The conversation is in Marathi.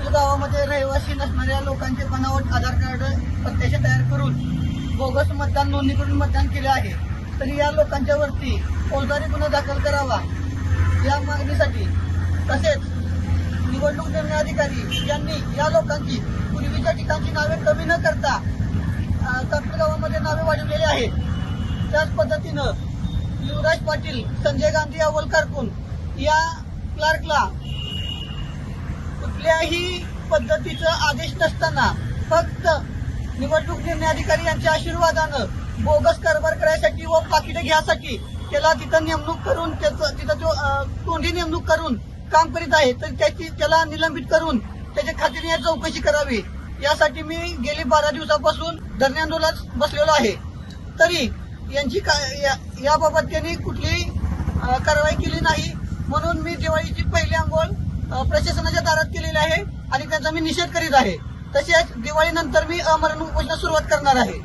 कापल गावामध्ये रहिवासी नसणाऱ्या लोकांचे बनावट आधार कार्ड प्रत्यक्ष तयार करून बोगस मतदान नोंदणी करून मतदान केले आहे. तरी या लोकांच्या वरती फौजदारी गुन्हा दाखल करावा या मागणीसाठी तसेच निवडणूक निर्णय अधिकारी यांनी या लोकांची पूर्वीच्या ठिकाणची नावे कमी न करता कापल गावामध्ये नावे वाढवलेली आहेत. त्याच पद्धतीनं युवराज पाटील, संजय गांधी अव्वल कारकून या क्लार्कला कुठल्याही पद्धतीचा आदेश नसताना फक्त निवडणूक निर्णय अधिकारी यांच्या आशीर्वादानं बोगस कारभार करायसाठी व पाकिटे घ्यासाठी त्याला तिथं नेमणूक करून तिथं तो तोंडी नेमणूक करून काम करीत आहे. तर त्याला निलंबित करून त्याच्या खात्याने चौकशी करावी यासाठी मी गेली 12 दिवसापासून धरणे आंदोलनात बसलेलो आहे. तरी यांची याबाबत त्यांनी कुठलीही कारवाई केली नाही. म्हणून मी दिवाळीची पहिली अंघोळ प्रशासनाच्या दारात केलेली आहे आणि त्यांचा मी निषेध करीत आहे. तसेच दिवाळीनंतर मी अमरण उपोषणास सुरुवात करणार आहे.